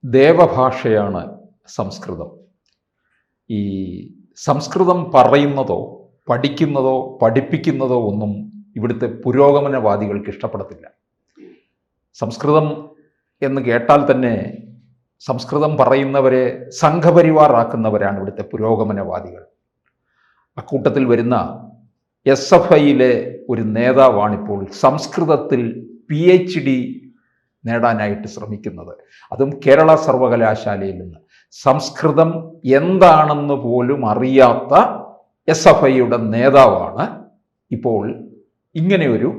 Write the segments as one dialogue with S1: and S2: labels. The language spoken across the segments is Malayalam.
S1: ദേവഭാഷയാണ് സംസ്കൃതം. ഈ സംസ്കൃതം പറയുന്നതോ പഠിക്കുന്നതോ പഠിപ്പിക്കുന്നതോ ഒന്നും ഇവിടുത്തെ പുരോഗമനവാദികൾക്ക് ഇഷ്ടപ്പെടത്തില്ല. സംസ്കൃതം എന്ന് കേട്ടാൽ തന്നെ സംസ്കൃതം പറയുന്നവരെ സംഘപരിവാറാക്കുന്നവരാണ് ഇവിടുത്തെ പുരോഗമനവാദികൾ. അക്കൂട്ടത്തിൽ വരുന്ന SFIയിലെ ഒരു നേതാവാണിപ്പോൾ സംസ്കൃതത്തിൽ PhD നേടാനായിട്ട് ശ്രമിക്കുന്നത്. അതും കേരള സർവകലാശാലയിൽ നിന്ന്. സംസ്കൃതം എന്താണെന്ന് പോലും അറിയാത്ത SFIയുടെ നേതാവാണ് ഇപ്പോൾ ഇങ്ങനെയൊരു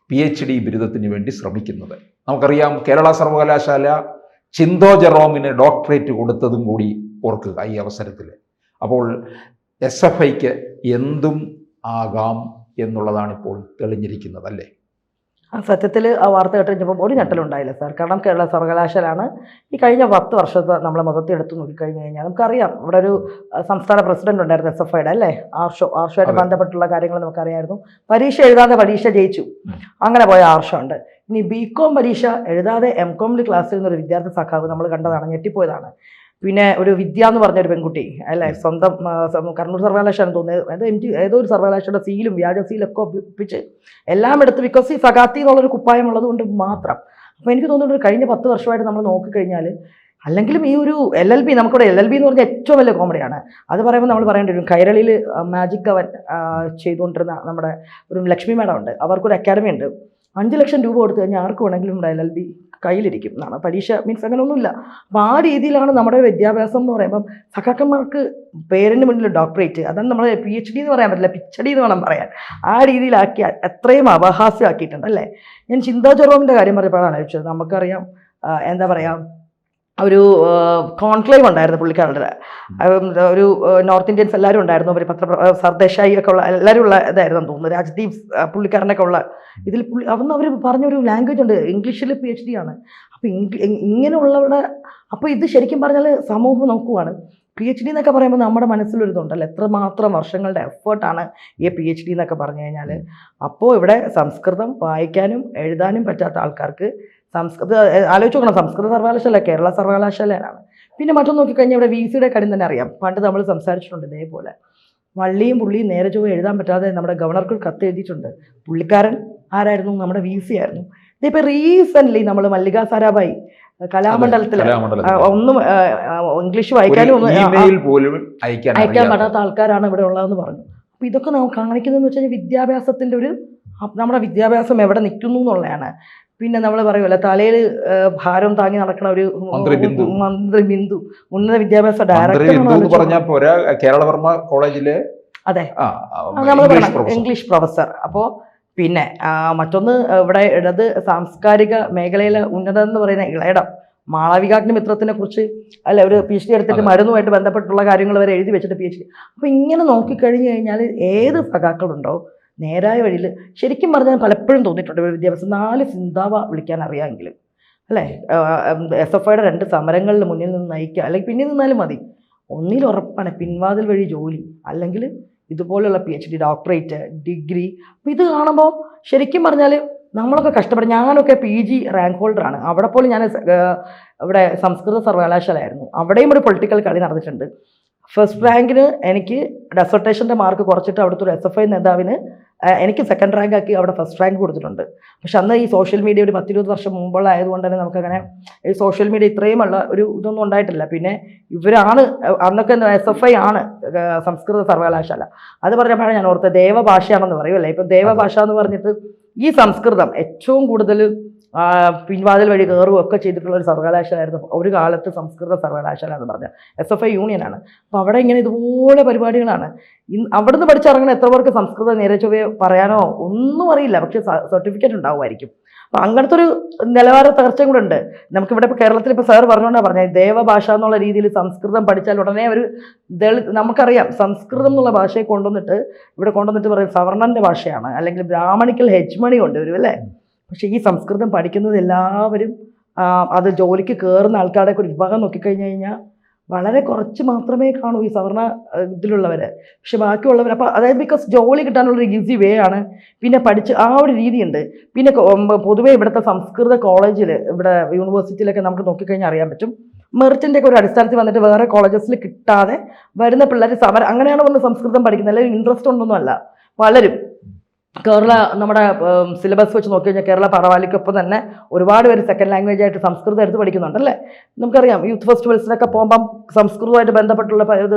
S1: PhD ബിരുദത്തിന് വേണ്ടി ശ്രമിക്കുന്നത്. നമുക്കറിയാം, കേരള സർവകലാശാല ചിന്തോ ജെറോമിന് ഡോക്ടറേറ്റ് കൊടുത്തതും കൂടി ഓർക്കുക ഈ അവസരത്തിൽ. അപ്പോൾ SFIക്ക് എന്തും ആകാം എന്നുള്ളതാണ് ഇപ്പോൾ തെളിഞ്ഞിരിക്കുന്നത്, അല്ലേ?
S2: സത്യത്തിൽ ആ വാർത്ത കേട്ട് കഴിഞ്ഞപ്പോൾ ഒരു ഞെട്ടലുണ്ടായില്ല സാർ. കാരണം കേരള സർവകലാശാലയാണ് ഈ കഴിഞ്ഞ 10 വർഷത്തെ നമ്മൾ മൊത്തത്തിൽ എടുത്ത് നോക്കിക്കഴിഞ്ഞ് കഴിഞ്ഞാൽ നമുക്കറിയാം, ഇവിടെ ഒരു സംസ്ഥാന പ്രസിഡന്റ് ഉണ്ടായിരുന്നു SFIയുടെ, അല്ലേ? ആർഷോയായിട്ട് ബന്ധപ്പെട്ടുള്ള കാര്യങ്ങൾ നമുക്കറിയായിരുന്നു. പരീക്ഷ എഴുതാതെ പരീക്ഷ ജയിച്ചു, അങ്ങനെ പോയ ആർഷോ ഉണ്ട്. ഇനി BCom പരീക്ഷ എഴുതാതെ MComൽ ക്ലാസ്സിൽ നിന്നൊരു വിദ്യാർത്ഥി സഖാവ് നമ്മൾ കണ്ടതാണ്, ഞെട്ടിപ്പോയതാണ്. പിന്നെ ഒരു വിദ്യ എന്ന് പറഞ്ഞൊരു പെൺകുട്ടി, അല്ലേ, സ്വന്തം കണ്ണൂർ സർവകലാശാല തോന്നുന്നത്, ഏതോ ഒരു സർവകലാശാലയുടെ സീലും വ്യാജ സീലൊക്കെ ഒപ്പിച്ച് എല്ലാം എടുത്ത്, ബിക്കോസ് ഈ സഖാത്തി എന്നുള്ളൊരു കുപ്പായം ഉള്ളത് കൊണ്ട് മാത്രം. അപ്പോൾ എനിക്ക് തോന്നുന്നുണ്ട് കഴിഞ്ഞ 10 വർഷമായിട്ട് നമ്മൾ നോക്കിക്കഴിഞ്ഞാൽ, അല്ലെങ്കിലും ഈ ഒരു LLB, നമുക്കിവിടെ LLB എന്ന് പറഞ്ഞാൽ ഏറ്റവും വലിയ കോമഡിയാണ്. അത് പറയുമ്പോൾ നമ്മൾ പറയേണ്ടി വരും, കൈരളിയിൽ മാജിക് അവൻ ചെയ്തുകൊണ്ടിരുന്ന നമ്മുടെ ഒരു ലക്ഷ്മി മേഡം ഉണ്ട്, അവർക്കൊരു അക്കാഡമി ഉണ്ട്. 5 ലക്ഷം രൂപ കൊടുത്തു കഴിഞ്ഞാൽ ആർക്ക് വേണമെങ്കിലും നമ്മുടെ LLB കയ്യിലിരിക്കും എന്നാണ്. പരീക്ഷ മീൻസ് അങ്ങനെയൊന്നുമില്ല. അപ്പോൾ ആ രീതിയിലാണ് നമ്മുടെ വിദ്യാഭ്യാസം എന്ന് പറയുമ്പം സഖാക്കന്മാർക്ക് പേരിന് മുന്നിൽ ഡോക്ടറേറ്റ്, അതാണ് നമ്മൾ PhD എന്ന് പറയാൻ പറ്റില്ല, പിച്ചടി എന്ന് വേണം പറയാൻ. ആ രീതിയിലാക്കി എത്രയും അപഹാസ്യമാക്കിയിട്ടുണ്ട്, അല്ലേ? ഞാൻ ചിന്താ ജെറോമിൻ്റെ കാര്യം പറഞ്ഞപ്പോഴാണ് ആലോചിച്ചത്. നമുക്കറിയാം, എന്താ പറയുക, ഒരു കോൺക്ലേവ് ഉണ്ടായിരുന്നു പുള്ളിക്കാരുടെ, ഒരു നോർത്ത് ഇന്ത്യൻസ് എല്ലാവരും ഉണ്ടായിരുന്നു. അവർ സർദേശായി ഒക്കെ ഉള്ള എല്ലാവരും ഉള്ള ഇതായിരുന്നു തോന്നുന്നു, രാജ്ദീപ് പുള്ളിക്കാരനൊക്കെ ഉള്ള ഇതിൽ. അതൊന്നും അവർ പറഞ്ഞൊരു ലാംഗ്വേജ് ഉണ്ട്, ഇംഗ്ലീഷിൽ PhD ആണ്. അപ്പോൾ ഇങ്ങനെയുള്ളവരുടെ, അപ്പോൾ ഇത് ശരിക്കും പറഞ്ഞാൽ സമൂഹം നോക്കുവാണ്. PhD എന്നൊക്കെ പറയുമ്പോൾ നമ്മുടെ മനസ്സിലൊരിതുണ്ടല്ലോ, എത്രമാത്രം വർഷങ്ങളുടെ എഫേർട്ടാണ് ഈ PhD എന്നൊക്കെ പറഞ്ഞു കഴിഞ്ഞാൽ. അപ്പോൾ ഇവിടെ സംസ്കൃതം വായിക്കാനും എഴുതാനും പറ്റാത്ത ആൾക്കാർക്ക് ആലോചിച്ച് നോക്കണം, സംസ്കൃത സർവകലാശാല കേരള സർവകലാശാലയാണ്. പിന്നെ മറ്റൊന്ന് നോക്കിക്കഴിഞ്ഞാൽ ഇവിടെ VCയുടെ കാര്യം തന്നെ അറിയാം. പണ്ട് നമ്മൾ സംസാരിച്ചിട്ടുണ്ട് ഇതേപോലെ, വള്ളിയും പുള്ളിയും നേരെ ചൊവ്വ എഴുതാൻ പറ്റാതെ നമ്മുടെ ഗവർണർക്ക് കത്ത് എഴുതിയിട്ടുണ്ട്. പുള്ളിക്കാരൻ ആരായിരുന്നു? നമ്മുടെ VC ആയിരുന്നു. ഇതിപ്പോൾ റീസെൻ്റ്ലി നമ്മൾ മല്ലിക സാരാഭായി കലാമണ്ഡലത്തിൽ ഒന്നും ഇംഗ്ലീഷ് വായിക്കാനും അയക്കാൻ പറ്റാത്ത ആൾക്കാരാണ് ഇവിടെ ഉള്ളതെന്ന് പറഞ്ഞു. അപ്പോൾ ഇതൊക്കെ നമുക്ക് കാണിക്കുന്നതെന്ന് വെച്ച് കഴിഞ്ഞാൽ വിദ്യാഭ്യാസത്തിൻ്റെ ഒരു, നമ്മുടെ വിദ്യാഭ്യാസം എവിടെ നിൽക്കുന്നു എന്നുള്ളതാണ്. പിന്നെ നമ്മൾ പറയുമല്ലോ, തലയിൽ ഭാരം താങ്ങി നടക്കുന്ന ഒരു മന്ത്രി ബിന്ദു, ഉന്നത വിദ്യാഭ്യാസ ഡയറക്ടർ,
S1: കേരളവർമ്മ കോളേജിലെ,
S2: അതെ, നമ്മൾ പറയണം ഇംഗ്ലീഷ് പ്രൊഫസർ. അപ്പോൾ പിന്നെ മറ്റൊന്ന്, ഇവിടെ ഇടത് സാംസ്കാരിക മേഖലയിലെ ഉന്നതം എന്ന് പറയുന്ന ഇളയിടം മാളവികാഗ്നിമിത്രത്തിനെ കുറിച്ച്, അല്ല, ഒരു PhD എടുത്തിട്ട് മരുന്നുമായിട്ട് ബന്ധപ്പെട്ടുള്ള കാര്യങ്ങൾ വരെ എഴുതി വെച്ചിട്ട് PhD. അപ്പോൾ ഇങ്ങനെ നോക്കിക്കഴിഞ്ഞ് കഴിഞ്ഞാൽ ഏത് സഖാക്കളുണ്ടോ നേരായ വഴിയിൽ, ശരിക്കും പറഞ്ഞാൽ പലപ്പോഴും തോന്നിയിട്ടുണ്ട് വിദ്യാഭ്യാസം 4 സിന്താവ വിളിക്കാൻ അറിയാമെങ്കിലും, അല്ലേ? SFIയുടെ 2 സമരങ്ങളിൽ മുന്നിൽ നിന്ന് നയിക്കുക, അല്ലെങ്കിൽ പിന്നിൽ നിന്നാലും മതി. ഒന്നിൽ ഉറപ്പാണ് പിൻവാതിൽ വഴി ജോലി, അല്ലെങ്കിൽ ഇതുപോലുള്ള PhD, ഡോക്ടറേറ്റ്, ഡിഗ്രി. അപ്പോൾ ഇത് കാണുമ്പോൾ ശരിക്കും പറഞ്ഞാൽ നമ്മളൊക്കെ കഷ്ടപ്പെടും. ഞാനൊക്കെ PG റാങ്ക് ഹോൾഡറാണ്. അവിടെ പോലും ഞാൻ ഇവിടെ സംസ്കൃത സർവകലാശാലയായിരുന്നു. അവിടെയും ഒരു പൊളിറ്റിക്കൽ കളി നടന്നിട്ടുണ്ട്. ഫസ്റ്റ് റാങ്കിന് എനിക്ക് ഡെസർട്ടേഷൻ്റെ മാർക്ക് കുറച്ചിട്ട് അവിടുത്തെ ഒരു SFI നേതാവിന് എനിക്ക് സെക്കൻഡ് റാങ്ക് ആക്കി അവിടെ ഫസ്റ്റ് റാങ്ക് കൊടുത്തിട്ടുണ്ട്. പക്ഷെ അന്ന് ഈ സോഷ്യൽ മീഡിയ ഒരു 10-20 വർഷം മുമ്പുള്ള ആയതുകൊണ്ട് തന്നെ നമുക്കങ്ങനെ ഈ സോഷ്യൽ മീഡിയ ഇത്രയുമുള്ള ഒരു ഇതൊന്നും ഉണ്ടായിട്ടില്ല. പിന്നെ ഇവരാണ് അന്നൊക്കെ SFI ആണ് സംസ്കൃത സർവകലാശാല. അത് പറഞ്ഞപ്പോഴാണ് ഞാൻ ഓർത്തത്, ദേവഭാഷയാണെന്ന് പറയുമല്ലേ. ഇപ്പം ദേവഭാഷ എന്ന് പറഞ്ഞിട്ട് ഈ സംസ്കൃതം ഏറ്റവും കൂടുതൽ പിൻവാതിൽ വഴി കയറുകയൊക്കെ ചെയ്തിട്ടുള്ള ഒരു സർവകലാശാലയായിരുന്നു ഒരു കാലത്ത് സംസ്കൃത സർവകലാശാല എന്ന് പറഞ്ഞാൽ. SFI യൂണിയനാണ്. അപ്പോൾ അവിടെ ഇങ്ങനെ ഇതുപോലെ പരിപാടികളാണ്. അവിടെ നിന്ന് പഠിച്ചിറങ്ങുന്ന എത്ര പേർക്ക് സംസ്കൃതം നേരെ ചൊവ്വേ പറയാനോ ഒന്നും അറിയില്ല, പക്ഷേ സർട്ടിഫിക്കറ്റ് ഉണ്ടാവുമായിരിക്കും. അപ്പോൾ അങ്ങനത്തെ ഒരു നിലവാര തകർച്ചയും കൂടെ ഉണ്ട് നമുക്കിവിടെ. ഇപ്പോൾ കേരളത്തിൽ ഇപ്പോൾ സാർ പറഞ്ഞുകൊണ്ടാണ് പറഞ്ഞത്, ദേവഭാഷ എന്നുള്ള രീതിയിൽ സംസ്കൃതം പഠിച്ചാൽ ഉടനെ ഒരു നമുക്കറിയാം സംസ്കൃതം എന്നുള്ള ഭാഷയെ ഇവിടെ കൊണ്ടുവന്നിട്ട് പറയും സവർണൻ്റെ ഭാഷയാണ്, അല്ലെങ്കിൽ ബ്രാഹ്മണിക്കൽ ഹെജ്മണി ഉണ്ട് വരും, അല്ലേ? പക്ഷേ ഈ സംസ്കൃതം പഠിക്കുന്നത് എല്ലാവരും അത് ജോലിക്ക് കയറുന്ന ആൾക്കാരുടെ ഒരു വിഭാഗം നോക്കിക്കഴിഞ്ഞ് കഴിഞ്ഞാൽ വളരെ കുറച്ച് മാത്രമേ കാണൂ ഈ സവർണ ഇതിലുള്ളവർ. പക്ഷെ ബാക്കിയുള്ളവർ, അപ്പോൾ അതായത് ബിക്കോസ് ജോലി കിട്ടാനുള്ളൊരു ഈസി വേ ആണ്. പിന്നെ പഠിച്ച് ആ ഒരു രീതിയുണ്ട്. പിന്നെ പൊതുവേ ഇവിടുത്തെ സംസ്കൃത കോളേജിൽ, ഇവിടെ യൂണിവേഴ്സിറ്റിയിലൊക്കെ നമുക്ക് നോക്കിക്കഴിഞ്ഞാൽ അറിയാൻ പറ്റും, മെറിറ്റിൻ്റെ ഒക്കെ ഒരു അടിസ്ഥാനത്തിൽ വന്നിട്ട് വേറെ കോളേജസിൽ കിട്ടാതെ വരുന്ന പിള്ളേർ സമരം അങ്ങനെയാണ് വന്ന് സംസ്കൃതം പഠിക്കുന്നത്, അല്ലെങ്കിൽ ഇൻട്രസ്റ്റ് ഉണ്ടൊന്നുമല്ല. പലരും കേരള നമ്മുടെ സിലബസ് വെച്ച് നോക്കി കഴിഞ്ഞാൽ കേരള പടവാലിക്കൊപ്പം തന്നെ ഒരുപാട് പേര് സെക്കൻഡ് ലാംഗ്വേജ് ആയിട്ട് സംസ്കൃതം എടുത്ത് പഠിക്കുന്നുണ്ടല്ലേ. നമുക്കറിയാം യൂത്ത് ഫെസ്റ്റിവൽസിനൊക്കെ പോകുമ്പം സംസ്കൃതമായിട്ട് ബന്ധപ്പെട്ടുള്ള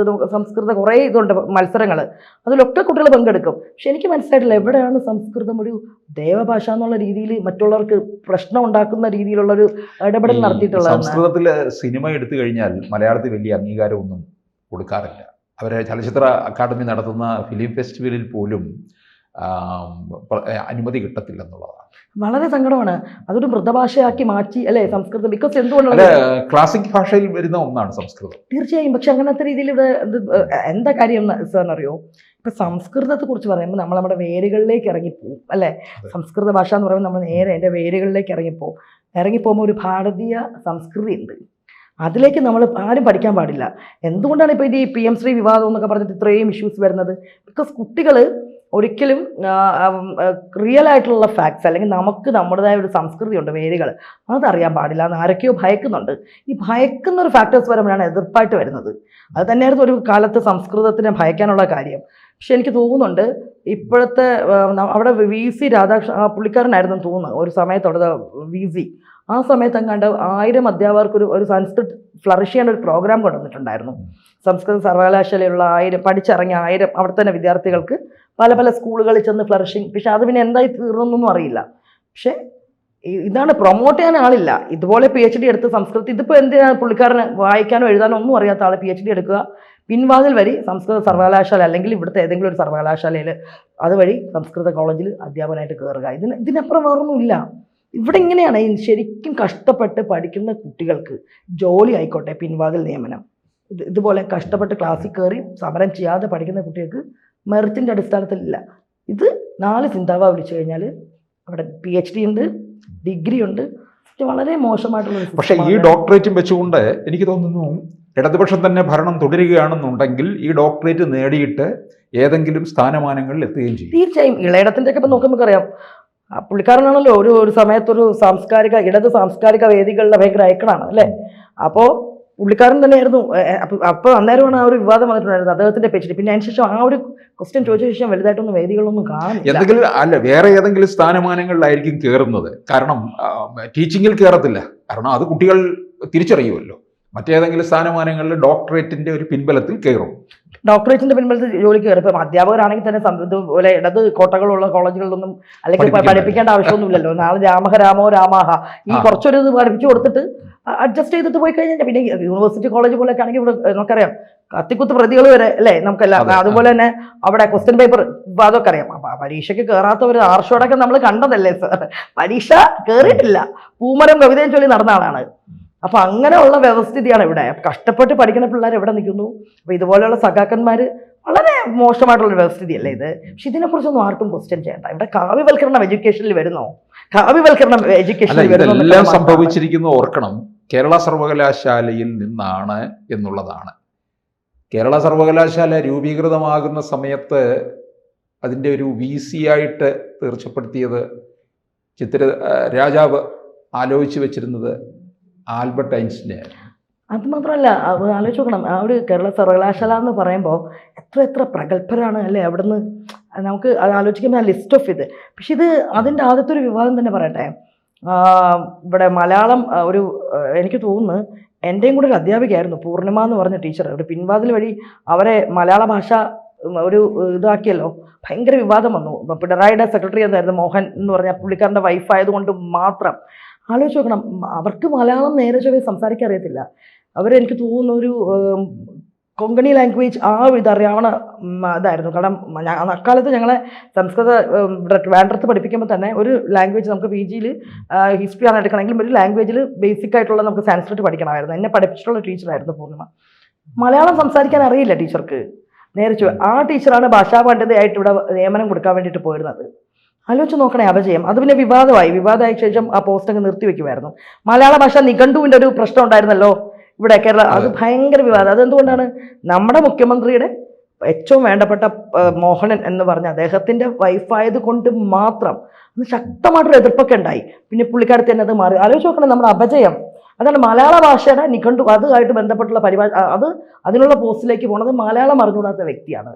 S2: സംസ്കൃത കുറേ ഇതുണ്ട് മത്സരങ്ങൾ, അതിലൊക്കെ കുട്ടികൾ പങ്കെടുക്കും. പക്ഷെ എനിക്ക് മനസ്സിലായിട്ടില്ല എവിടെയാണ് സംസ്കൃതം ഒരു ദേവഭാഷ എന്നുള്ള രീതിയിൽ മറ്റുള്ളവർക്ക് പ്രശ്നം ഉണ്ടാക്കുന്ന രീതിയിലുള്ളൊരു ഇടപെടൽ നടത്തിയിട്ടുള്ളത്.
S1: സംസ്കൃതത്തില് സിനിമ എടുത്തു കഴിഞ്ഞാൽ മലയാളത്തിൽ വലിയ അംഗീകാരമൊന്നും കൊടുക്കാറില്ല. അവരെ ചലച്ചിത്ര അക്കാദമി നടത്തുന്ന ഫിലിം ഫെസ്റ്റിവലിൽ പോലും അനുമതി കിട്ടത്തില്ലെന്നുള്ളതാണ്.
S2: വളരെ സങ്കടമാണ്. അതൊരു മൃതഭാഷയാക്കി മാറ്റി അല്ലേ സംസ്കൃതം. ബിക്കോസ് എന്തുകൊണ്ടാണ്
S1: ക്ലാസിക് ഭാഷയിൽ വരുന്ന ഒന്നാണ് സംസ്കൃതം.
S2: തീർച്ചയായും. പക്ഷെ അങ്ങനത്തെ രീതിയിൽ ഇവിടെ എന്താ കാര്യം സാറിനറിയോ, ഇപ്പൊ സംസ്കൃതത്തെ കുറിച്ച് പറയുമ്പോൾ നമ്മൾ നമ്മുടെ വേരുകളിലേക്ക് ഇറങ്ങിപ്പോവും അല്ലേ. സംസ്കൃത ഭാഷ എന്ന് പറയുമ്പോൾ നമ്മൾ നേരെ എൻ്റെ വേരുകളിലേക്ക് ഇറങ്ങിപ്പോകുമ്പോൾ ഒരു ഭാരതീയ സംസ്കൃതി ഉണ്ട്, അതിലേക്ക് നമ്മൾ ആരും പഠിക്കാൻ പാടില്ല. എന്തുകൊണ്ടാണ് ഇപ്പോൾ ഇത് ഈ PM ശ്രീ വിവാദം എന്നൊക്കെ പറഞ്ഞിട്ട് ഇത്രയും ഇഷ്യൂസ് വരുന്നത്? ബിക്കോസ് കുട്ടികൾ ഒരിക്കലും റിയൽ ആയിട്ടുള്ള ഫാക്ട്സ് അല്ലെങ്കിൽ നമുക്ക് നമ്മുടേതായ ഒരു സംസ്കൃതി ഉണ്ട്, വേരുകൾ, അതറിയാൻ പാടില്ല എന്ന് ആരൊക്കെയോ ഭയക്കുന്നുണ്ട്. ഈ ഭയക്കുന്ന ഒരു ഫാക്ടേഴ്സ് വരുമ്പോഴാണ് എതിർപ്പായിട്ട് വരുന്നത്. അത് തന്നെയായിരുന്നു ഒരു കാലത്ത് സംസ്കൃതത്തിനെ ഭയക്കാനുള്ള കാര്യം. പക്ഷെ എനിക്ക് തോന്നുന്നുണ്ട് ഇപ്പോഴത്തെ അവിടെ VC രാധാകൃഷ്ണ പുള്ളിക്കാരനായിരുന്നു തോന്നുന്നു ഒരു സമയത്തോടെ VC, ആ സമയത്ത് അങ്ങാണ്ട് 1000 അധ്യാപകർക്ക് ഒരു സംസ്കൃത് ഫ്ലറിഷ് ചെയ്യേണ്ട ഒരു പ്രോഗ്രാം കൊണ്ടുവന്നിട്ടുണ്ടായിരുന്നു. സംസ്കൃത സർവകലാശാലയിലുള്ള 1000 പഠിച്ചിറങ്ങിയ 1000 അവിടെ തന്നെ വിദ്യാർത്ഥികൾക്ക് പല പല സ്കൂളുകളിൽ ചെന്ന് ഫ്ലറിഷിങ്. പക്ഷെ അത് പിന്നെ എന്തായി തീർന്നൊന്നും അറിയില്ല. പക്ഷെ ഇതാണ് പ്രൊമോട്ട് ചെയ്യാൻ ആളില്ല. ഇതുപോലെ PhD എടുത്ത് സംസ്കൃതം, ഇതിപ്പോൾ എന്തിനാണ് പുള്ളിക്കാരന് വായിക്കാനോ എഴുതാനോ ഒന്നും അറിയാത്ത ആൾ PhD എടുക്കുക, പിൻവാതിൽ വഴി സംസ്കൃത സർവകലാശാല അല്ലെങ്കിൽ ഇവിടുത്തെ ഏതെങ്കിലും ഒരു സർവകലാശാലയിൽ അതുവഴി സംസ്കൃത കോളേജിൽ അധ്യാപകനായിട്ട് കയറുക. ഇതിനപ്പുറം വേറൊന്നുമില്ല. ഇവിടെ ഇങ്ങനെയാണ് ശരിക്കും കഷ്ടപ്പെട്ട് പഠിക്കുന്ന കുട്ടികൾക്ക് ജോലി ആയിക്കോട്ടെ, പിൻവാതിൽ നിയമനം, ഇതുപോലെ കഷ്ടപ്പെട്ട് ക്ലാസ്സിൽ കയറി സമരം ചെയ്യാതെ പഠിക്കുന്ന കുട്ടികൾക്ക് മെറിറ്റിൻ്റെ അടിസ്ഥാനത്തിലില്ല. ഇത് 4 സിന്താവ വിളിച്ചു കഴിഞ്ഞാൽ അവിടെ PhD ഉണ്ട്, ഡിഗ്രി ഉണ്ട്. വളരെ മോശമായിട്ടുള്ള.
S1: പക്ഷേ ഈ ഡോക്ടറേറ്റും വെച്ചുകൊണ്ട് എനിക്ക് തോന്നുന്നു ഇടതുപക്ഷം തന്നെ ഭരണം തുടരുകയാണെന്നുണ്ടെങ്കിൽ ഈ ഡോക്ടറേറ്റ് നേടിയിട്ട് ഏതെങ്കിലും സ്ഥാനമാനങ്ങളിൽ എത്തുകയും ചെയ്യും.
S2: തീർച്ചയായും. ഇളയിടത്തിൻ്റെ ഒക്കെ ഇപ്പം നോക്കുമ്പോൾ അറിയാം, പുള്ളിക്കാരനാണല്ലോ ഒരു സമയത്തൊരു ഇടത് സാംസ്കാരിക വേദികളിലെ ഭയങ്കര ഐക്കണാണ് അല്ലേ. അപ്പോൾ പുള്ളിക്കാരൻ തന്നെയായിരുന്നു. അപ്പോൾ അന്നേരമാണ് ആ ഒരു വിവാദം വന്നിട്ടുണ്ടായിരുന്നത് അദ്ദേഹത്തിൻ്റെ PhD. പിന്നെ അതിനുശേഷം ആ ഒരു ക്വസ്റ്റ്യൻ ചോദിച്ച ശേഷം വലുതായിട്ടൊന്നും വേദികളൊന്നും കാണുന്നില്ല.
S1: വേറെ ഏതെങ്കിലും സ്ഥാനമാനങ്ങളിലായിരിക്കും കയറുന്നത്. കാരണം ടീച്ചിങ്ങിൽ കയറത്തില്ല, കാരണം അത് കുട്ടികൾ തിരിച്ചറിയുമല്ലോ. മറ്റേതെങ്കിലും സ്ഥാനമാനങ്ങളിൽ ഡോക്ടറേറ്റിന്റെ ഒരു പിൻബലത്തിൽ കയറും.
S2: ഡോക്ടറേറ്റിന്റെ പിൻബലത്തിൽ ജോലിക്ക് കയറും. ഇപ്പം അധ്യാപകരാണെങ്കിൽ തന്നെ ഇതുപോലെ ഇടത് കോട്ടകളുള്ള കോളേജുകളിലൊന്നും അല്ലെങ്കിൽ പഠിപ്പിക്കേണ്ട ആവശ്യമൊന്നുമില്ലല്ലോ. നാളെ രാമോ രാമാഹ ഈ കുറച്ചൊരു ഇത് പഠിപ്പിച്ചു കൊടുത്തിട്ട് അഡ്ജസ്റ്റ് ചെയ്തിട്ട് പോയി കഴിഞ്ഞാൽ പിന്നെ യൂണിവേഴ്സിറ്റി കോളേജ് പോലെയൊക്കെ ആണെങ്കിൽ ഇവിടെ നമുക്കറിയാം കത്തിക്കുത്ത് പ്രതികൾ വരെ അല്ലേ നമുക്കെല്ലാം. അതുപോലെ തന്നെ അവിടെ ക്വസ്റ്റ്യൻ പേപ്പർ അതൊക്കെ അറിയാം. പരീക്ഷയ്ക്ക് കയറാത്തവർ ആർഷോടൊക്കെ നമ്മൾ കണ്ടതല്ലേ സാർ. പരീക്ഷ കയറിയിട്ടില്ല, പൂമരം കവിതയും ചൊല്ലി നടന്ന ആളാണ്. അപ്പം അങ്ങനെയുള്ള വ്യവസ്ഥിതിയാണ് ഇവിടെ. കഷ്ടപ്പെട്ട് പഠിക്കുന്ന പിള്ളേർ എവിടെ നിൽക്കുന്നു. അപ്പോൾ ഇതുപോലെയുള്ള സഖാക്കന്മാർ വളരെ മോശമായിട്ടുള്ള വ്യവസ്ഥിതിയല്ലേ ഇത്. പക്ഷെ ഇതിനെക്കുറിച്ചൊന്നും ആർക്കും ക്വസ്റ്റ്യൻ ചെയ്യണ്ട. ഇവിടെ കാവ്യവൽക്കരണം എഡ്യൂക്കേഷനിൽ വരുന്നോ? കാവ്യവൽക്കരണം എഡ്യൂക്കേഷനിൽ വരുന്നു.
S1: ഇതെല്ലാം സംഭവിച്ചിരിക്കുന്നു ഓർക്കണം, കേരള സർവകലാശാലയിൽ നിന്നാണ് എന്നുള്ളതാണ്. കേരള സർവകലാശാല രൂപീകൃതമാകുന്ന സമയത്ത് അതിൻ്റെ ഒരു VC ആയിട്ട് തീർച്ചപ്പെടുത്തിയത് രാജാവ് ആലോചിച്ച് വെച്ചിരുന്നത് ആൽബർട്ട് ഐൻസ്റ്റീനായിരുന്നു.
S2: അത് മാത്രമല്ല, ആലോചിച്ച് നോക്കണം, ആ ഒരു കേരള സർവകലാശാല എന്ന് പറയുമ്പോൾ എത്ര പ്രഗത്ഭരാണ് അല്ലേ അവിടുന്ന്. നമുക്ക് അത് ആലോചിക്കുമ്പോൾ ആ ലിസ്റ്റ് ഓഫ് ഇത്. പക്ഷെ ഇത് അതിൻ്റെ ആദ്യത്തെ ഒരു വിവാദം തന്നെ പറയട്ടെ. ഇവിടെ മലയാളം എനിക്ക് തോന്നുന്നു എൻ്റെയും കൂടെ ഒരു അധ്യാപികയായിരുന്നു പൂർണിമ എന്ന് പറഞ്ഞ ടീച്ചർ. ഒരു പിൻവാതിൽ വഴി അവരെ മലയാള ഭാഷ ഒരു ഇതാക്കിയല്ലോ, ഭയങ്കര വിവാദം വന്നു. പിണറായിയുടെ സെക്രട്ടറി എന്തായിരുന്നു മോഹൻ എന്ന് പറഞ്ഞ പുള്ളിക്കാരൻ്റെ വൈഫായതുകൊണ്ട് മാത്രം. ആലോചിച്ച് നോക്കണം, അവർക്ക് മലയാളം നേരെ ചൊവ്വേ സംസാരിക്കാൻ അറിയത്തില്ല. അവരെനിക്ക് തോന്നുന്നു ഒരു കൊങ്കണി ലാംഗ്വേജ് ഇതറിയാവണ ഇതായിരുന്നു. കാരണം അക്കാലത്ത് ഞങ്ങളെ സംസ്കൃത വേണ്ടത്ത് പഠിപ്പിക്കുമ്പോൾ തന്നെ ഒരു ലാംഗ്വേജ് നമുക്ക് PGയിൽ ഹിസ്റ്ററി ആണ് എടുക്കണമെങ്കിലും ഒരു ലാംഗ്വേജിൽ ബേസിക് ആയിട്ടുള്ള നമുക്ക് സാൻസ്ക്രിറ്റ് പഠിക്കണമായിരുന്നു. എന്നെ പഠിപ്പിച്ചിട്ടുള്ള ടീച്ചറായിരുന്നു പൂർണിമ. മലയാളം സംസാരിക്കാൻ അറിയില്ല ടീച്ചർക്ക് നേരെ ചൊവ്വേ. ആ ടീച്ചറാണ് ഭാഷാ പണ്ഡിതയായിട്ട് ഇവിടെ നിയമനം കൊടുക്കാൻ വേണ്ടിയിട്ട് പോയിരുന്നത്. ആലോചിച്ച് നോക്കണേ അപജയം. അത് പിന്നെ വിവാദമായ ശേഷം ആ പോസ്റ്റ് അങ്ങ് നിർത്തിവെക്കുമായിരുന്നു. മലയാള ഭാഷ നിഘണ്ടുവിൻ്റെ ഒരു പ്രശ്നം ഉണ്ടായിരുന്നല്ലോ ഇവിടെ കേരള, അത് ഭയങ്കര വിവാദം. അതെന്തുകൊണ്ടാണ്? നമ്മുടെ മുഖ്യമന്ത്രിയുടെ ഏറ്റവും വേണ്ടപ്പെട്ട മോഹനൻ എന്ന് പറഞ്ഞ അദ്ദേഹത്തിൻ്റെ വൈഫായത് കൊണ്ട് മാത്രം അന്ന് ശക്തമായിട്ടൊരു എതിർപ്പൊക്കെ ഉണ്ടായി. പിന്നെ പുള്ളിക്കാരത്തി തന്നെ അത് മാറി. ആലോചിച്ച് നോക്കണം നമ്മുടെ അപജയം. അതാണ് മലയാള ഭാഷയുടെ നിഘണ്ടു അതുമായിട്ട് ബന്ധപ്പെട്ടുള്ള പരിഭാഷ, അത് അതിനുള്ള പോസ്റ്റിലേക്ക് പോണത് മലയാളം അറിഞ്ഞുകൂടാത്ത വ്യക്തിയാണ്.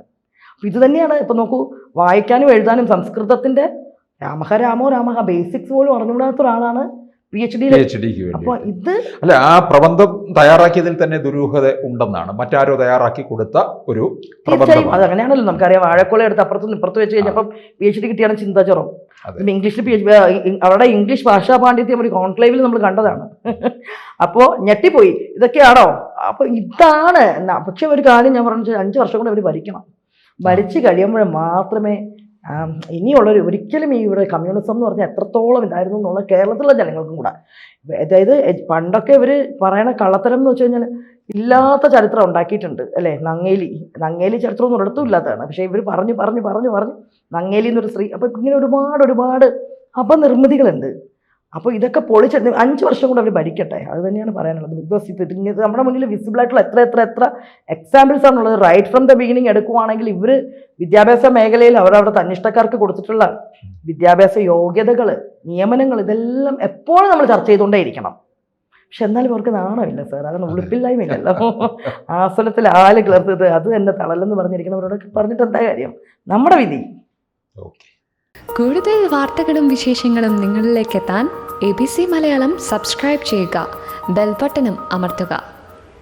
S2: അപ്പോൾ ഇത് തന്നെയാണ് ഇപ്പം നോക്കൂ, വായിക്കാനും എഴുതാനും സംസ്കൃതത്തിൻ്റെ രാമഹ രാമോ രാമഹ ബേസിക്സ് പോലും അറിഞ്ഞുകൂടാത്ത ഒരാളാണ് PhD. അപ്പോൾ ഇത്
S1: അല്ല, ആ പ്രബന്ധം തയ്യാറാക്കിയതിൽ തന്നെ ദുരൂഹത ഉണ്ടെന്നാണ്. മറ്റാരോ തയ്യാറാക്കി കൊടുത്ത ഒരു
S2: തീർച്ചയായും അത് അങ്ങനെയാണല്ലോ. നമുക്കറിയാം, വാഴക്കൊല എടുത്ത് അപ്പുറത്ത് ഇപ്പുറത്ത് വെച്ച് കഴിഞ്ഞപ്പം PhD കിട്ടിയാണ് ചിന്താചുറം. ഇംഗ്ലീഷിൽ അവരുടെ ഇംഗ്ലീഷ് ഭാഷാ പാണ്ഡിത്യം ഒരു കോൺക്ലേവിൽ നമ്മൾ കണ്ടതാണ്. അപ്പോൾ ഞെട്ടിപ്പോയി, ഇതൊക്കെയാണോ? അപ്പോൾ ഇതാണ്. പക്ഷെ ഒരു കാര്യം ഞാൻ പറഞ്ഞു, 5 വർഷം കൂടെ അവർ ഭരിക്കണം. ഭരിച്ച് കഴിയുമ്പോൾ മാത്രമേ ഇനിയുള്ളൊരു ഒരിക്കലും ഈ ഇവിടെ കമ്മ്യൂണിസം എന്ന് പറഞ്ഞാൽ എത്രത്തോളം ഉണ്ടായിരുന്നു എന്നുള്ള കേരളത്തിലുള്ള ജനങ്ങൾക്കും കൂടെ. അതായത് പണ്ടൊക്കെ ഇവർ പറയണ കള്ളത്തരം എന്ന് വെച്ച് കഴിഞ്ഞാൽ ഇല്ലാത്ത ചരിത്രം ഉണ്ടാക്കിയിട്ടുണ്ട് അല്ലേ. നങ്ങേലി ചരിത്രം ഒന്നും ഒരിടത്തും ഇല്ലാത്തതാണ്. പക്ഷേ ഇവർ പറഞ്ഞു നങ്ങേലി എന്നൊരു സ്ത്രീ. അപ്പം ഇങ്ങനെ ഒരുപാട് അപനിർമ്മിതികളുണ്ട്. അപ്പോൾ ഇതൊക്കെ പൊളിച്ചെടുത്ത് 5 വർഷം കൂടെ അവർ ഭരിക്കട്ടെ, അത് തന്നെയാണ് പറയാനുള്ളത്. ബിക്കോസ് ഇത് നമ്മുടെ മുന്നിൽ വിസിബിൾ ആയിട്ടുള്ള എത്ര എക്സാമ്പിൾസ് ആണുള്ളത്. റൈറ്റ് ഫ്രം ദ ബിഗിനിങ് എടുക്കുവാണെങ്കിൽ ഇവർ വിദ്യാഭ്യാസ മേഖലയിൽ അവരവരുടെ തന്നിഷ്ടക്കാർക്ക് കൊടുത്തിട്ടുള്ള വിദ്യാഭ്യാസ യോഗ്യതകൾ, നിയമനങ്ങൾ, ഇതെല്ലാം എപ്പോഴും നമ്മൾ ചർച്ച ചെയ്തുകൊണ്ടേ ഇരിക്കണം. പക്ഷെ എന്നാലും അവർക്ക് നാണമില്ല സാർ, അതാണ് ഉളുപ്പില്ലായ്മയില്ലല്ലോ. ആസനത്തിൽ ആല് കിളർത്തത് അത് തന്നെ തളലെന്ന് പറഞ്ഞിരിക്കുന്നവരോടൊക്കെ പറഞ്ഞിട്ട് എന്താ കാര്യം? നമ്മുടെ വിധി.
S3: കൂടുതൽ വാർത്തകളും വിശേഷങ്ങളും നിങ്ങളിലേക്ക് എത്താൻ ABC മലയാളം സബ്സ്ക്രൈബ് ചെയ്യുക, ബെൽ ബട്ടണും അമർത്തുക.